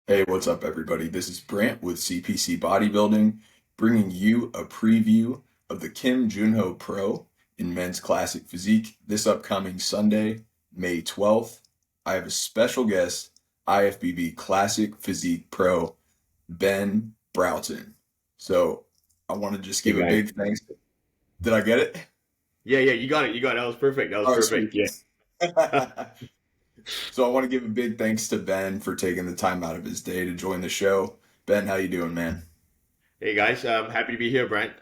Hey, what's up, everybody? This is Brant with CPC Bodybuilding, bringing you a preview of the Kim Junho Pro in Men's Classic Physique this upcoming Sunday, May 12th. I have a special guest, IFBB Classic Physique Pro, Ben Broughton. So I want to just Hey give a guys. big thanks. Did I get it? Yeah, you got it. You got it. That was perfect. That was Oh, perfect. sweet. Yeah. So I want to give a big thanks to Ben for taking the time out of his day to join the show. Ben, how you doing, man? Hey guys, happy to be here, Brent.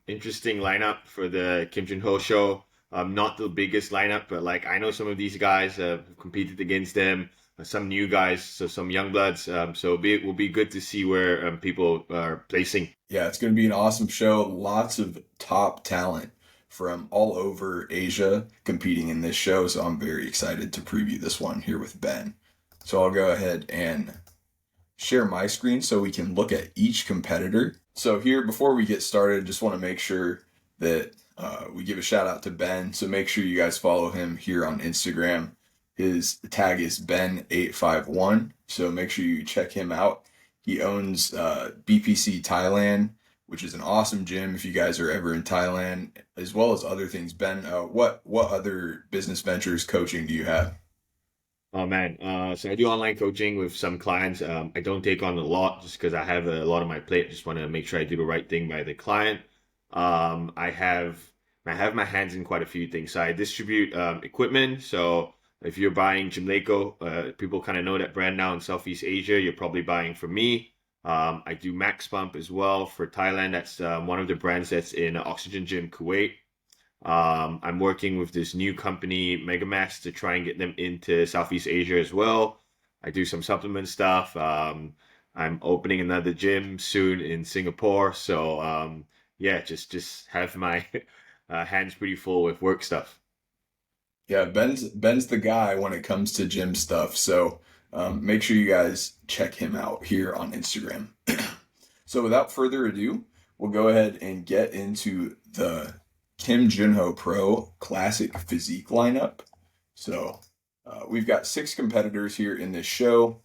Interesting lineup for the Kim Junho show. Not the biggest lineup, but like I know some of these guys have competed against them. Some new guys, so some young bloods. It will be good to see where people are placing. Yeah, it's going to be an awesome show. Lots of top talent from all over Asia competing in this show. So I'm very excited to preview this one here with Ben. So I'll go ahead and share my screen so we can look at each competitor. So here, before we get started, just want to make sure that we give a shout out to Ben. So make sure you guys follow him here on Instagram. His tag is Ben851. So make sure you check him out. He owns BPC Thailand, which is an awesome gym if you guys are ever in Thailand, as well as other things. Ben, what other business ventures coaching do you have? Oh man, so I do online coaching with some clients. I don't take on a lot just because I have a lot on my plate. Just want to make sure I do the right thing by the client. I have my hands in quite a few things. So I distribute equipment. So if you're buying Gymleco, people kind of know that brand now in Southeast Asia. You're probably buying from me. I do Max Pump as well for Thailand. That's one of the brands that's in Oxygen Gym Kuwait. I'm working with this new company, MegaMax, to try and get them into Southeast Asia as well. I do some supplement stuff. I'm opening another gym soon in Singapore. Yeah, just have my hands pretty full with work stuff. Yeah, Ben's the guy when it comes to gym stuff. So make sure you guys check him out here on Instagram. So without further ado, we'll go ahead and get into the Kim Junho Pro Classic Physique lineup. So we've got six competitors here in this show,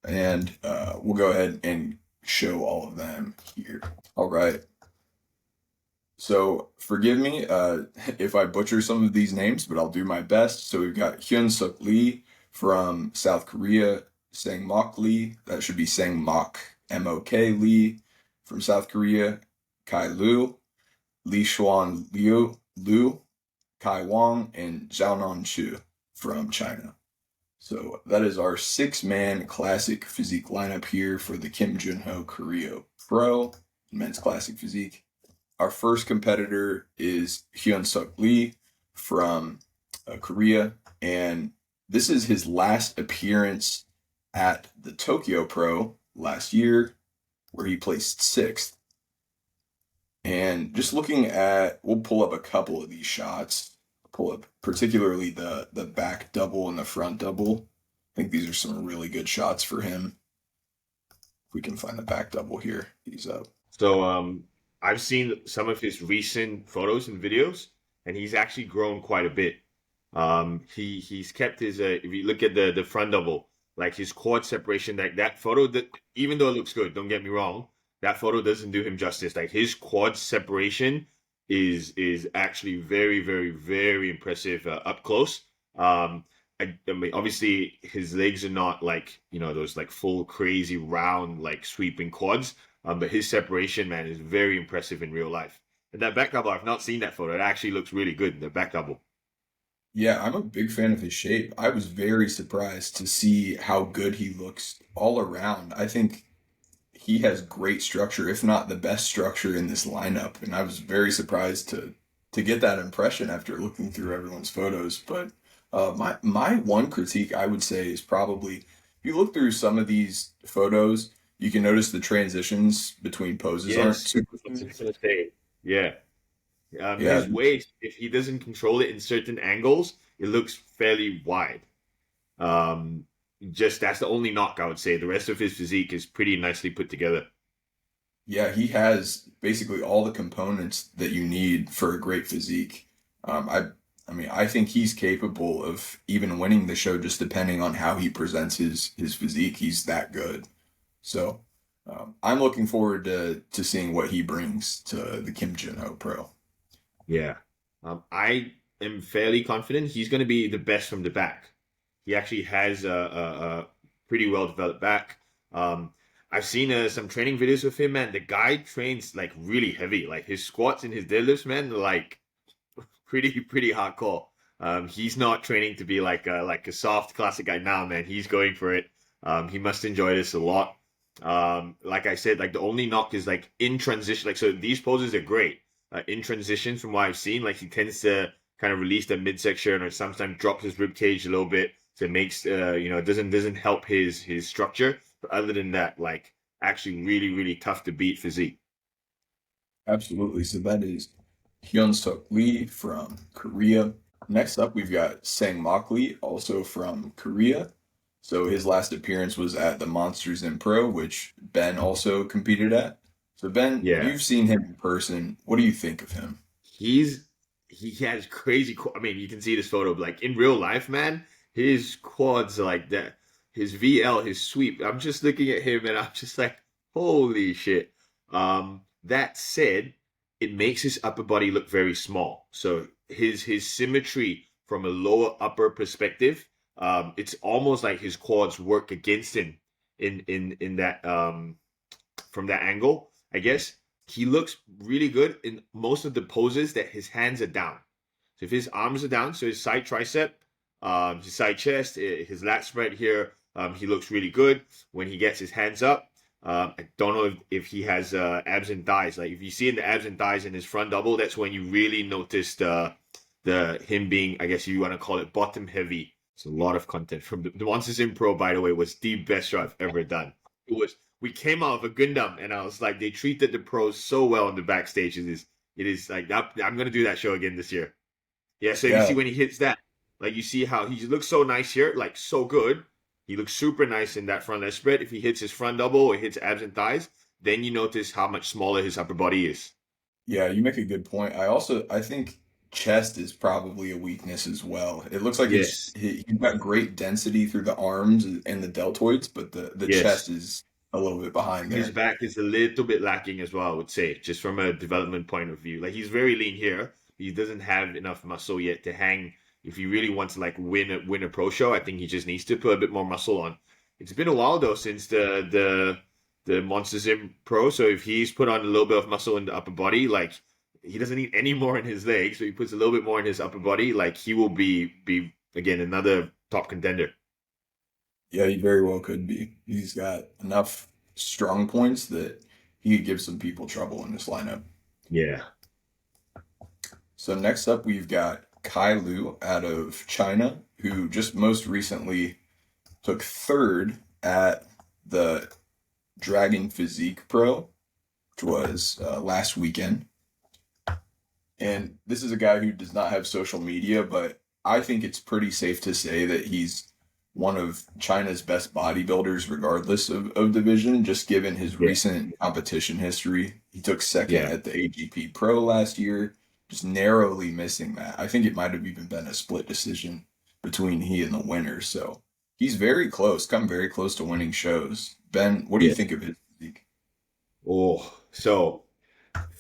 and we'll go ahead and show all of them here. All right. So forgive me if I butcher some of these names, but I'll do my best. So we've got Hyun Suk Lee from South Korea, Sang Mok Lee, that should be Sang Mok MOK Lee from South Korea, Kai Lu, Li Xuan Liu, Kai Wang, and Zhaonan Xu from China. So that is our six-man classic physique lineup here for the Kim Junho Korea Pro men's classic physique. Our first competitor is Hyun Suk Lee from Korea, and this is his last appearance at the Tokyo Pro last year, where he placed sixth. And just looking at, we'll pull up a couple of these shots. Pull up particularly the back double and the front double. I think these are some really good shots for him. If we can find the back double here, he's up. So I've seen some of his recent photos and videos, and he's actually grown quite a bit. He's kept his if you look at the front double, like his quad separation, like that photo that even though it looks good, don't get me wrong, that photo doesn't do him justice. Like his quad separation is actually very impressive up close. I mean, obviously his legs are not like those like full crazy round like sweeping quads. But his separation, man, is very impressive in real life. And that back double, I've not seen that photo. It actually looks really good. The back double. Yeah, I'm a big fan of his shape. I was very surprised to see how good he looks all around. I think he has great structure, if not the best structure in this lineup, and I was very surprised to get that impression after looking through everyone's photos. But my one critique I would say is probably if you look through some of these photos, you can notice the transitions between poses aren't Yes, super I was smooth. just gonna say. Yeah. Yeah, His waist, if he doesn't control it in certain angles, it looks fairly wide. Um, just that's the only knock I would say. The rest of his physique is pretty nicely put together. yeah, he has basically all the components that you need for a great physique. I I mean, I think he's capable of even winning the show just depending on how he presents his physique. He's that good. So I'm looking forward to seeing what he brings to the Kim Junho Pro. Yeah. I am fairly confident he's going to be the best from the back. He actually has a pretty well developed back. Um, I've seen some training videos of him, man. The guy trains like really heavy. Like his squats and his deadlifts, man, are like pretty hardcore. He's not training to be like a soft classic guy now, man. He's going for it. He must enjoy this a lot. Like I said, like the only knock is like in transition. Like so, these poses are great. In transition, from what I've seen, like he tends to kind of release the midsection or sometimes drop his rib cage a little bit, so it makes it doesn't help his structure. But other than that, like actually really tough to beat physique. Absolutely. So that is Hyun Suk Lee from Korea. Next up, we've got Sang Mok Lee, also from Korea. So his last appearance was at the Monsters in Pro, which Ben also competed at. So Ben, Yeah. you've seen him in person. What do you think of him? He's he has crazy. I mean, you can see this photo. Like in real life, man, his quads are like that. His VL, his sweep. I'm just looking at him and I'm just like, holy shit. That said, it makes his upper body look very small. So his symmetry from a lower upper perspective, it's almost like his quads work against him in that from that angle, I guess. He looks really good in most of the poses that his hands are down. So if his arms are down, so his side tricep, his side chest, his lat spread here, he looks really good. When he gets his hands up, I don't know if he has abs and thighs. Like if you see in the abs and thighs in his front double, that's when you really notice the him being, I guess you want to call it bottom heavy. It's a lot of content from the Monsters in Pro, by the way, was the best show I've ever done. It was we came out of a Gundam and I was like, they treated the pros so well in the backstage. It is like that, I'm gonna do that show again this year. Yeah, so you see Yeah, when he hits that, like you see how he looks so nice here, like so good. He looks super nice in that front leg spread. If he hits his front double or hits abs and thighs, then you notice how much smaller his upper body is. yeah, you make a good point. I think chest is probably a weakness as well. It looks like Yes, he's got great density through the arms and the deltoids, but the chest yes. is a little bit behind His there. back is a little bit lacking as well, I would say, just from a development point of view. Like he's very lean here. He doesn't have enough muscle yet to hang. If he really wants to like win a pro show, I think he just needs to put a bit more muscle on. It's been a while though since the Monsters in Pro. So if he's put on a little bit of muscle in the upper body, like he doesn't need any more in his legs, so he puts a little bit more in his upper body, like he will be again another top contender. Yeah, he very well could be. He's got enough strong points that he could give some people trouble in this lineup. Yeah. So next up, we've got Kai Lu out of China, who just most recently took third at the Dragon Physique Pro, which was last weekend. And this is a guy who does not have social media, but I think it's pretty safe to say that he's one of China's best bodybuilders, regardless of division, just given his Yeah. recent competition history. He took second Yeah. at the AGP Pro last year, just narrowly missing that. I think it might have even been a split decision between he and the winner. So he's very close, come very close to winning shows. Ben, what do you Yeah. think of his physique? Oh, so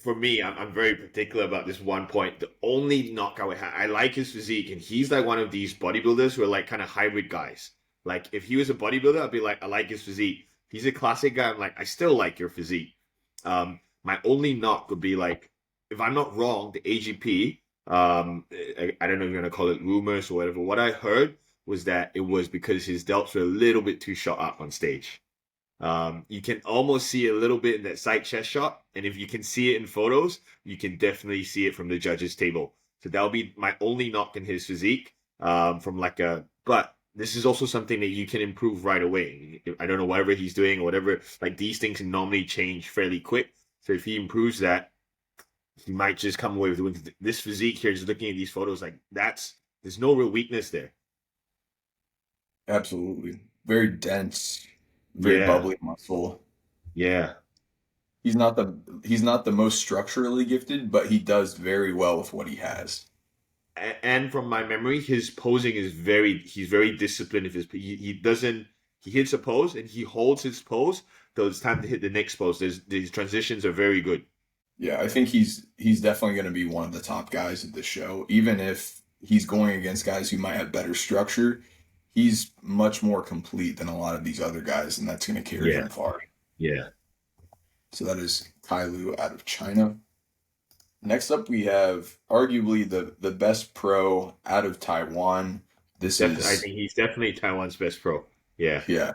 for me, I'm very particular about this one point. The only knock I would have, I like his physique, and he's like one of these bodybuilders who are like kind of hybrid guys. Like if he was a bodybuilder, I'd be like, I like his physique. He's a classic guy. I'm like, I still like your physique. My only knock would be like, if I'm not wrong, the AGP, I don't know if you're gonna call it rumors or whatever. What I heard was that it was because his delts were a little bit too shot up on stage. You can almost see a little bit in that side chest shot, and if you can see it in photos, you can definitely see it from the judges' table. So that'll be my only knock in his physique. From like a, but this is also something that you can improve right away. I don't know whatever he's doing or whatever. Like these things normally change fairly quick. So if he improves that, he might just come away with this physique here. Just looking at these photos, like there's no real weakness there. Absolutely. Very dense, very Yeah, bubbly muscle. yeah. He's not the most structurally gifted, but he does very well with what he has. and from my memory, his posing is he's very disciplined. If he doesn't, he hits a pose and he holds his pose till it's time to hit the next pose. These transitions are very good. Yeah, I think he's definitely going to be one of the top guys at the show. Even if he's going against guys who might have better structure, he's much more complete than a lot of these other guys, and that's going to carry Yeah, him far. yeah. So that is Kai Lu out of China. Next up, we have arguably the best pro out of Taiwan. This I is think he's definitely Taiwan's best pro. Yeah. yeah,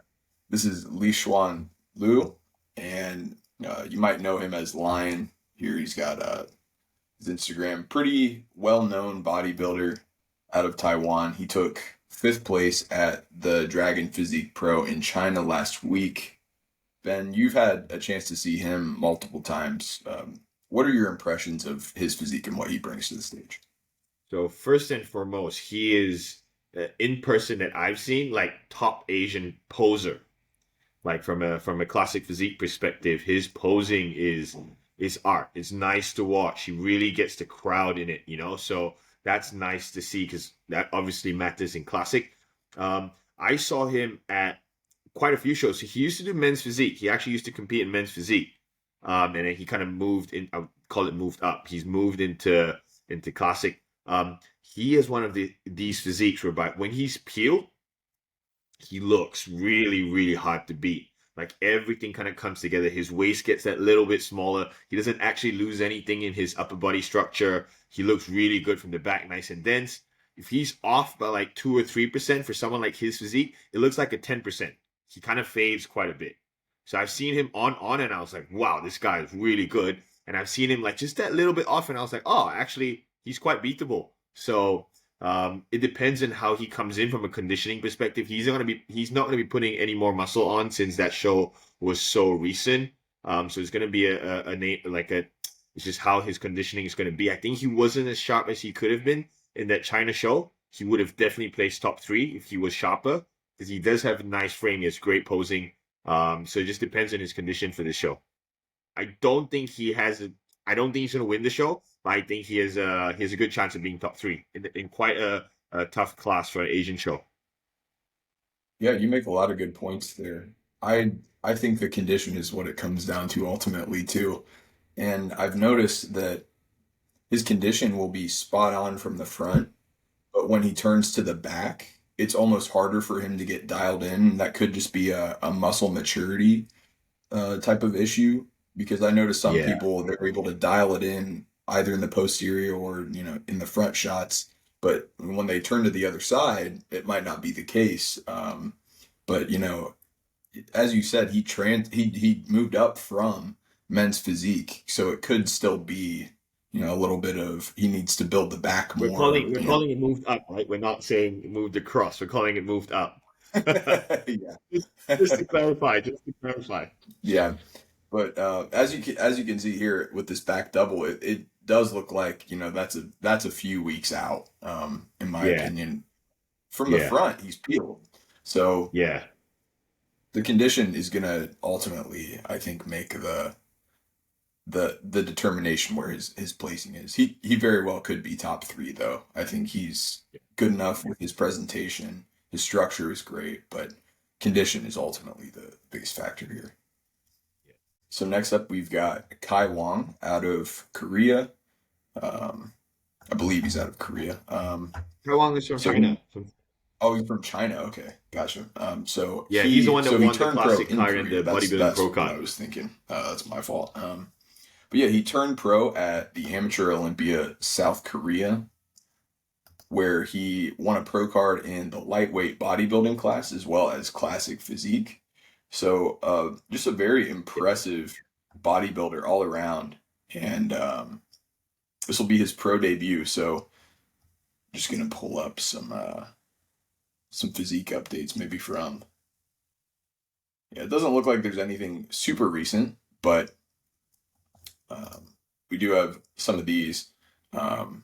this is Li Xuan Lu, and you might know him as Lion. Here he's got his Instagram. Pretty well known bodybuilder out of Taiwan. He took fifth place at the Dragon Physique Pro in China last week. Ben, you've had a chance to see him multiple times. What are your impressions of his physique and what he brings to the stage? So first and foremost, he is in person that I've seen like top Asian poser. Like from a classic physique perspective, his posing is art. It's nice to watch. He really gets the crowd in it, you know. So that's nice to see because that obviously matters in classic. I saw him at quite a few shows. So he used to do men's physique. He actually used to compete in men's physique, and then he kind of moved in. I would call it moved up. He's moved into classic. He is one of these physiques whereby when he's peeled he looks really, really hard to beat. Like everything kind of comes together. His waist gets that little bit smaller. He doesn't actually lose anything in his upper body structure. He looks really good from the back, nice and dense. If he's off by like 2 or 3% for someone like his physique, it looks like a 10%. He kind of fades quite a bit. So I've seen him on, and I was like, wow, this guy is really good. And I've seen him like just that little bit off, and I was like, oh, actually, he's quite beatable. So it depends on how he comes in from a conditioning perspective. He's not gonna be putting any more muscle on since that show was so recent. So it's gonna be it's just how his conditioning is gonna be. I think he wasn't as sharp as he could have been in that China show. He would have definitely placed top three if he was sharper because he does have a nice frame. He has great posing. So it just depends on his condition for this show. I don't think he has a. I don't think he's going to win the show, but I think he has a good chance of being top three in quite a tough class for an Asian show. Yeah, you make a lot of good points there. I think the condition is what it comes down to ultimately too. And I've noticed that his condition will be spot on from the front, but when he turns to the back, it's almost harder for him to get dialed in. That could just be a muscle maturity type of issue because I noticed some Yeah, people they're able to dial it in either in the posterior or in the front shots, but when they turn to the other side, it might not be the case. But as you said, he moved up from men's physique, so it could still be a little bit of he needs to build the back more. we're calling it moved up, right? We're not saying it moved across. We're calling it moved up. Yeah, Just to clarify, just to clarify. yeah. But as you can see here with this back double, it does look like that's a few weeks out, in my Yeah, opinion. From the yeah, front, he's peeled, so yeah. the condition is gonna ultimately, I think, make the determination where his placing is. He very well could be top three though. I think he's good enough with his presentation. His structure is great, but condition is ultimately the biggest factor here. So next up, we've got Kai Wong out of Korea. Um, I believe he's out of Korea. How long is from So China? oh, he's from China. Okay, gotcha. So Yeah, he's the one that he won the turned pro classic in card and Korea. the That's bodybuilding that's pro what I card. was thinking. That's my fault. But yeah, he turned pro at the Amateur Olympia South Korea, where he won a pro card in the lightweight bodybuilding class as well as classic physique. So just a very impressive bodybuilder all around. And this will be his pro debut. So I'm just gonna pull up some physique updates, maybe from. Yeah, it doesn't look like there's anything super recent, but we do have some of these. Um,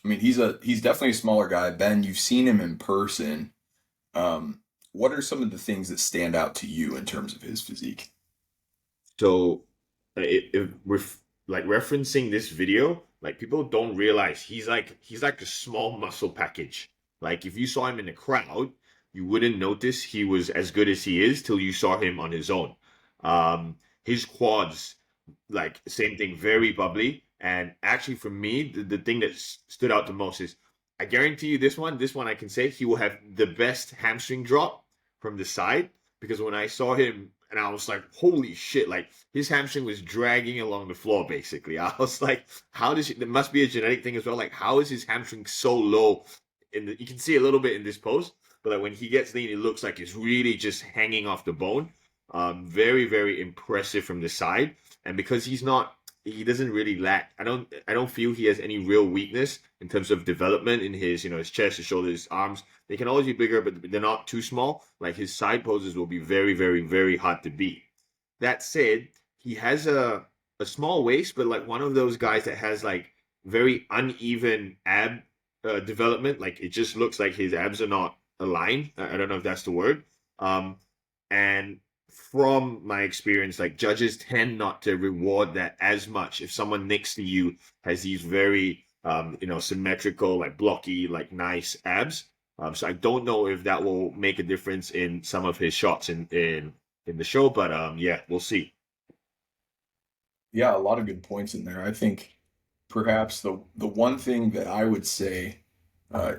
I mean, he's definitely a smaller guy. Ben, you've seen him in person. What are some of the things that stand out to you in terms of his physique? So, if we're like referencing this video, Like people don't realize he's like a small muscle package. Like if you saw him in the crowd, you wouldn't notice he was as good as he is till you saw him on his own. His quads, like same thing, very bubbly. And actually, for me, the thing that stood out the most is I guarantee you this one I can say he will have the best hamstring drop from the side because when I saw him and I was like, holy shit, like his hamstring was dragging along the floor basically. I was like, how does there must be a genetic thing as well? Like, how is his hamstring so low? You can see a little bit in this pose, but like when he gets lean, it looks like it's really just hanging off the bone. Very, very impressive from the side. And because he doesn't really lack. I don't feel he has any real weakness in terms of development in his chest, his shoulders, his arms. They can always be bigger, but they're not too small. Like his side poses will be very, very, very hard to beat. That said, he has a small waist, but like one of those guys that has like very uneven ab development. Like it just looks like his abs are not aligned. I don't know if that's the word. And from my experience, like judges tend not to reward that as much if someone next to you has these very symmetrical, like blocky, like nice abs. So I don't know if that will make a difference in some of his shots in the show, but yeah, we'll see. Yeah, a lot of good points in there. I think perhaps the one thing that I would say, uh,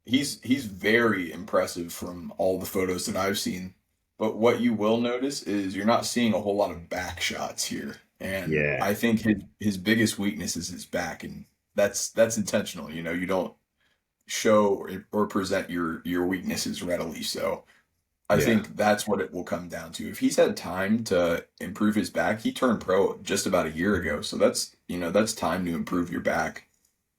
he's very impressive from all the photos that I've seen. But what you will notice is you're not seeing a whole lot of back shots here. And Yeah, I think his biggest weakness is his back, and that's intentional. You don't show or present your weaknesses readily. So I yeah, think that's what it will come down to. If he's had time to improve his back, he turned pro just about a year ago. So that's time to improve your back.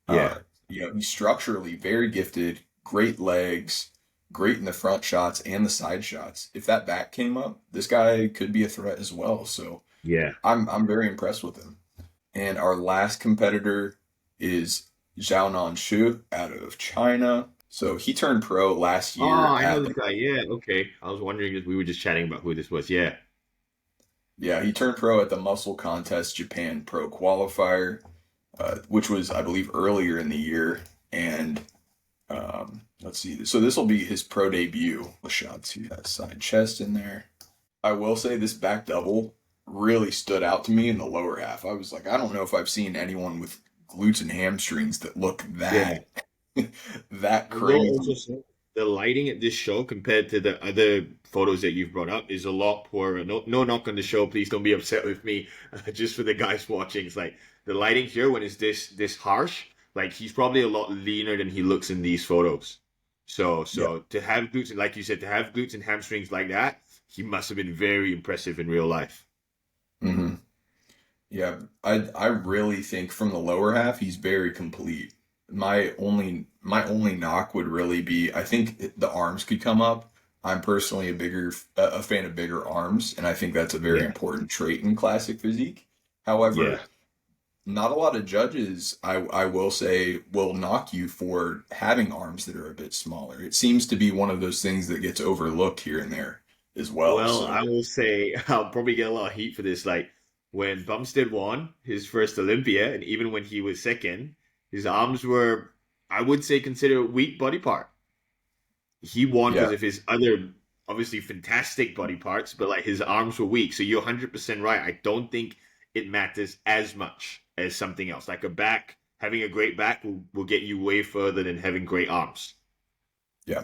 yeah. Uh, he's structurally very gifted, great legs, great in the front shots and the side shots. If that back came up, this guy could be a threat as well. So Yeah. I'm very impressed with him. And our last competitor is Zhao Shu out of China. So he turned pro last Oh, year I know at this the guy. Yeah, okay. I was wondering if we were just chatting about who this was. Yeah. Yeah, he turned pro at the Muscle Contest Japan Pro Qualifier, which was, I believe, earlier in the year. And let's see. So this will be his pro debut. Let's see that side chest in there. I will say this back double really stood out to me in the lower half. I was like, I don't know if I've seen anyone with glutes and hamstrings that look Yeah. that I will also crazy. say the lighting at this show compared to the other photos that you've brought up is a lot poorer. No, no knock on the show. Please don't be upset with me. Just for the guys watching, it's like the lighting here when it's this harsh. Like he's probably a lot leaner than he looks in these photos. So Yeah. so to have glutes, like you said, to have glutes and hamstrings like that, he must have been very impressive in real life. hmm Yeah, I really think from the lower half he's very complete. My only knock would really be I think the arms could come up. I'm personally a fan of bigger arms, and I think that's a very Yeah, important trait in classic physique. yeah. However, not a lot of judges, I will say, will knock you for having arms that are a bit smaller. It seems to be one of those things that gets overlooked here and there as well. Well, So I will say I'll probably get a lot of heat for this. Like when Bumstead won his first Olympia, and even when he was second, his arms were, I would say, considered a weak body part. He won because yeah, of his other, obviously fantastic body parts, but like his arms were weak. So you're 100% right. I don't think it matters as much as something else. Like a back, having a great back will get you way further than having great arms. yeah.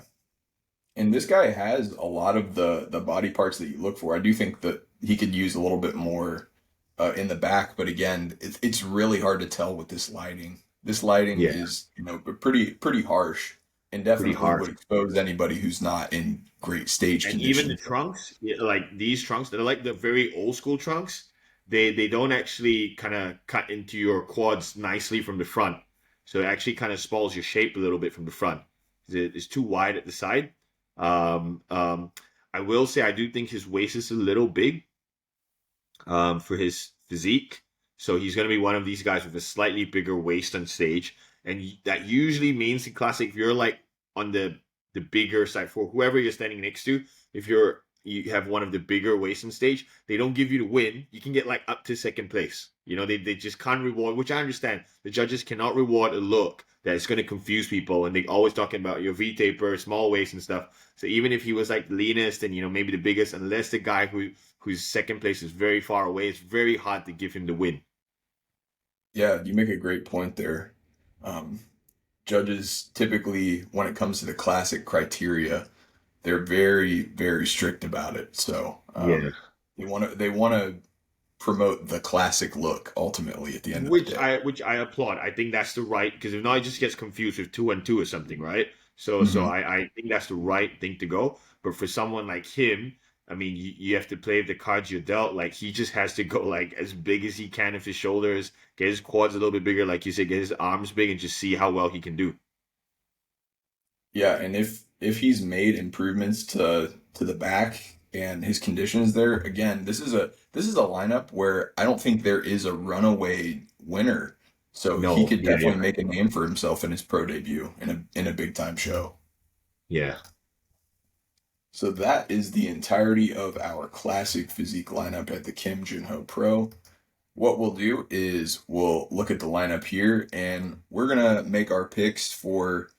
And this guy has a lot of the body parts that you look for. I do think that he could use a little bit more in the back, but again, it's really hard to tell with this lighting. This lighting Yeah, is, pretty harsh, and pretty definitely hard. would expose anybody who's not in great stage And even the condition. trunks, yeah, like these trunks, they're like the very old school trunks. They don't actually kind of cut into your quads nicely from the front, so it actually kind of spoils your shape a little bit from the front. It's too wide at the side. Um, um, I will say I do think his waist is a little big for his physique, so he's going to be one of these guys with a slightly bigger waist on stage, and that usually means in classic if you're like on the bigger side for whoever you're standing next to. If you're you have one of the bigger weights on stage, they don't give you the win. You can get like up to second place. You know, they just can't reward, which I understand. The judges cannot reward a look that is going to confuse people, and they always talking about your V taper, small waist and stuff. So even if he was like the leanest and maybe the biggest, unless the guy whose second place is very far away, it's very hard to give him the win. Yeah, you make a great point there. Um, Judges typically, when it comes to the classic criteria, they're very, very strict about it. So Yeah. they want to promote the classic look ultimately at the end of the Which day. I applaud. I think that's the right, because if not, it just gets confused with two and two or something, right? So Hmm. I think that's the right thing to go. But for someone like him, I mean, you have to play with the cards you're dealt. Like he just has to go like as big as he can with his shoulders, get his quads a little bit bigger, like you said, get his arms big, and just see how well he can do. Yeah, and if he's made improvements to the back and his condition is there, again, this is a lineup where I don't think there is a runaway winner. So he No, could yeah, definitely yeah, make a name for himself in his pro debut in a big time show. yeah. So that is the entirety of our classic physique lineup at the Kim Junho Pro. What we'll do is we'll look at the lineup here and we're gonna make our picks for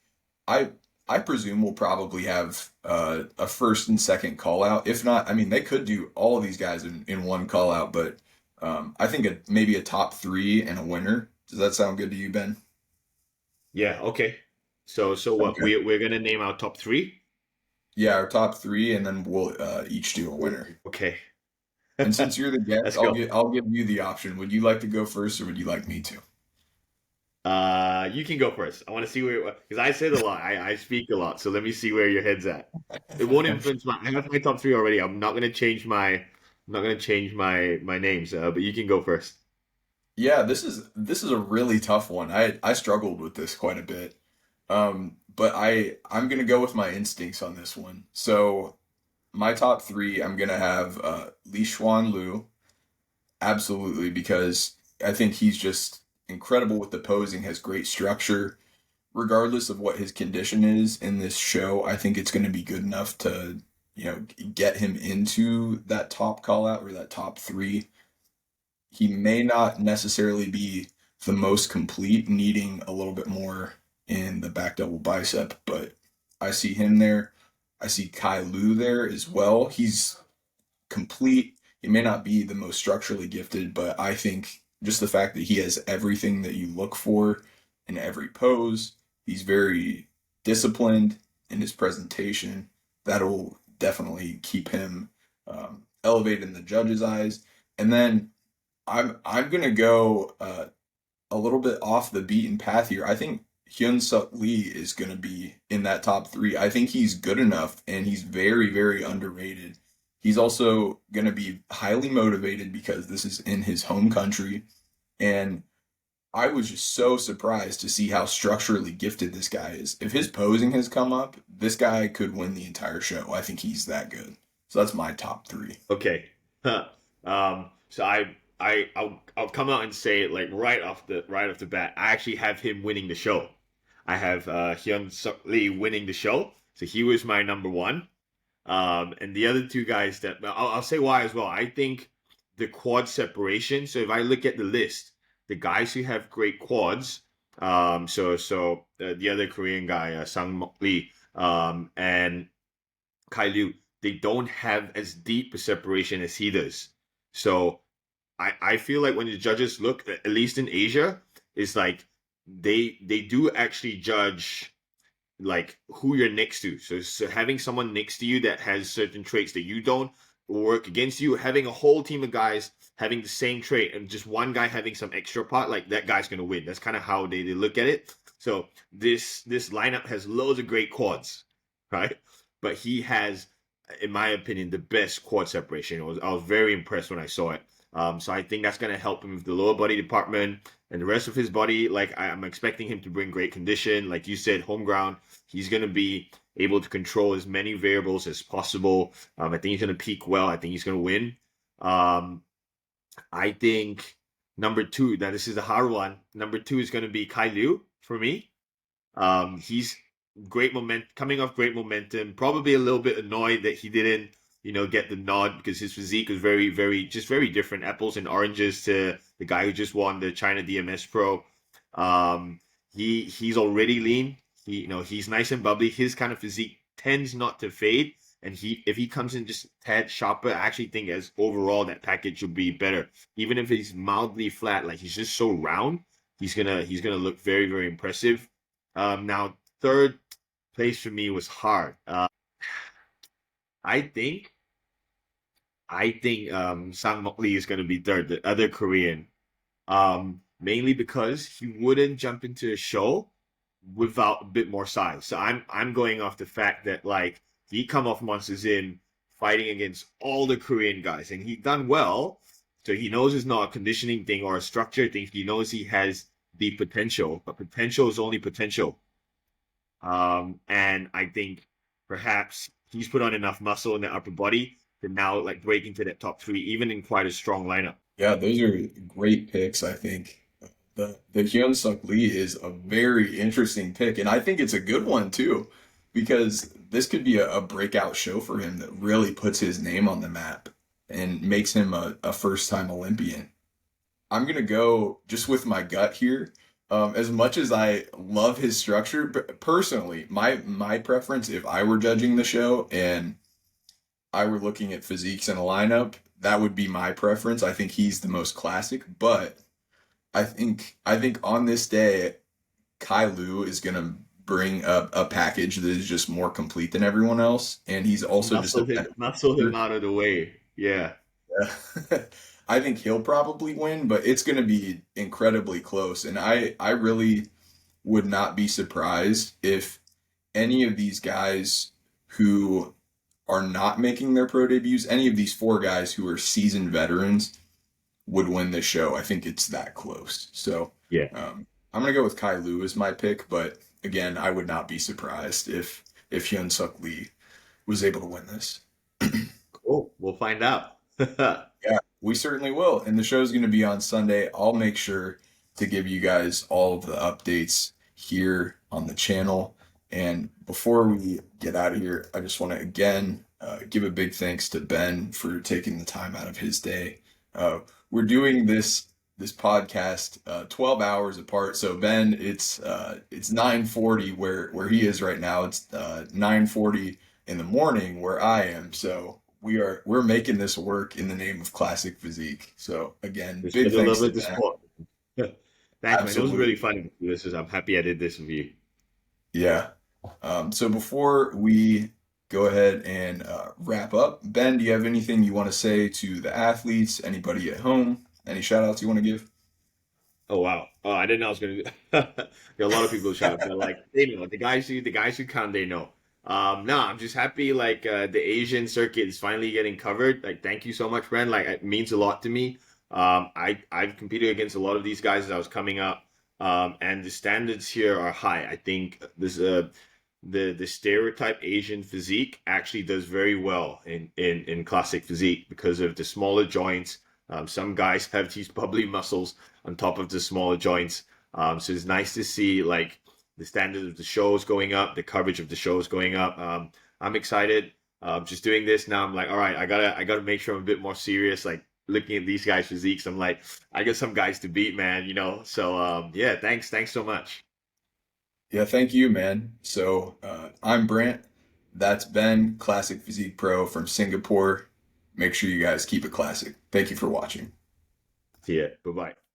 I I presume we'll probably have a first and second call out. If not, I mean they could do all of these guys in one call out, but I think maybe a top three and a winner. Does that sound good to you, Ben? Yeah, okay. So what? Okay. We're gonna name our top three? Yeah, our top three, and then we'll each do a winner. Ooh, okay. And since you're the guest, Let's I'll go. give you the option. Would you like to go first, or would you like me to? You can go first. I want to see where, because I said a lot. I speak a lot, so let me see where your head's at. It won't influence my. I have my top three already. I'm not gonna change my. I'm not gonna change my names. But you can go first. Yeah, this is a really tough one. I struggled with this quite a bit. But I'm gonna go with my instincts on this one. So my top three, I'm gonna have Li Xuan Lu, absolutely, because I think he's just incredible with the posing, has great structure. Regardless of what his condition is in this show, I think it's gonna be good enough to, get him into that top call out or that top three. He may not necessarily be the most complete, needing a little bit more in the back double bicep, but I see him there. I see Kai Lu there as well. He's complete. He may not be the most structurally gifted, but I think just the fact that he has everything that you look for in every pose, he's very disciplined in his presentation. That'll definitely keep him elevated in the judges' eyes. And then I'm gonna go a little bit off the beaten path here. I think Hyun Suk Lee is gonna be in that top three. I think he's good enough, and he's very, very underrated. He's also gonna be highly motivated because this is in his home country, and I was just so surprised to see how structurally gifted this guy is. If his posing has come up, this guy could win the entire show. I think he's that good. So that's my top three. Okay. Huh. So I'll come out and say it like right off the bat. I actually have him winning the show. I have Hyun Suk Lee winning the show. So he was my number one. And the other two guys that I'll say why as well. I think the quad separation. So if I look at the list, the guys who have great quads, the other Korean guy, Sang Mok Lee, and Kai Liu, they don't have as deep a separation as he does. So I feel like when the judges look, at least in Asia, it's like they do actually judge like who you're next to. So having someone next to you that has certain traits that you don't will work against you. Having a whole team of guys having the same trait and just one guy having some extra part, like that guy's gonna win. That's kind of how they look at it. So this lineup has loads of great quads, right? But he has, in my opinion, the best quad separation. I was very impressed when I saw it. So I think that's gonna help him with the lower body department and the rest of his body. Like I'm expecting him to bring great condition, like you said, home ground. He's going to be able to control as many variables as possible. I think he's going to peak well. I think he's going to win. Um, I think number two, now this is a hard one. Number two is going to be Kai Liu for me. He's great moment, coming off great momentum. Probably a little bit annoyed that he didn't, get the nod because his physique was very, very, just very different, apples and oranges to the guy who just won the China DMS Pro. Um, he's already lean. He's nice and bubbly. His kind of physique tends not to fade, and if he comes in just a tad sharper, I actually think as overall that package will be better. Even if he's mildly flat, like he's just so round, he's gonna look very, very impressive. Now third place for me was hard. I think Sang Mok Lee is gonna be third, the other Korean. Mainly because he wouldn't jump into a show without a bit more size. So I'm going off the fact that like he come off Monsters in fighting against all the Korean guys, and he done well. So he knows it's not a conditioning thing or a structure thing. He knows he has the potential, but potential is only potential. And I think perhaps he's put on enough muscle in the upper body to now like break into that top three, even in quite a strong lineup. Yeah, those are great picks, I think. The Hyun Suk Lee is a very interesting pick, and I think it's a good one too, because this could be a breakout show for him that really puts his name on the map and makes him a first-time Olympian. I'm gonna go just with my gut here. As much as I love his structure, personally, my preference, if I were judging the show and I were looking at physiques in a lineup, that would be my preference. I think he's the most classic, but I think on this day, Kai Lu is gonna bring a package that is just more complete than everyone else, and he's also just a better Muscle him finisher. out of the way. Yeah. Yeah. I think he'll probably win, but it's gonna be incredibly close, and I really would not be surprised if any of these guys who are not making their pro debuts, any of these four guys who are seasoned veterans would win this show. I think it's that close. So Yeah. I'm gonna go with Kai Lu as my pick, but again, I would not be surprised if Hyun Suk Lee was able to win this. Cool. We'll find out. Yeah, we certainly will. And the show's going to be on Sunday. I'll make sure to give you guys all of the updates here on the channel. And before we get out of here, I just want to again give a big thanks to Ben for taking the time out of his day. We're doing this podcast 12 hours apart. So Ben, it's 9:40 where he is right now. It's 9:40 in the morning where I am. So we're making this work in the name of classic physique. So again, Just for big the thanks love to of the Ben. sport. Thanks, man. It was really Absolutely. fun to do this. I'm happy I did this with you. Yeah. So before we go ahead and wrap up, Ben, do you have anything you want to say to the athletes, anybody at home? Any shout outs you want to give? Oh wow. Oh, I didn't know I was gonna there are a lot of people who shout out, but like they know. The guys who count, they know. No, I'm just happy like the Asian circuit is finally getting covered. Like thank you so much, Brent. Like it means a lot to me. I've competed against a lot of these guys as I was coming up. And the standards here are high. I think this the stereotype Asian physique actually does very well in classic physique because of the smaller joints. Some guys have these bubbly muscles on top of the smaller joints. So it's nice to see like the standard of the shows going up, the coverage of the shows going up. I'm excited. Just doing this now, I'm like, all right, I gotta make sure I'm a bit more serious. Like looking at these guys' physiques, I'm like, I got some guys to beat, man. So yeah, thanks so much. Yeah, thank you, man. So I'm Brant. That's Ben, Classic Physique Pro from Singapore. Make sure you guys keep it classic. Thank you for watching. See ya. Bye bye.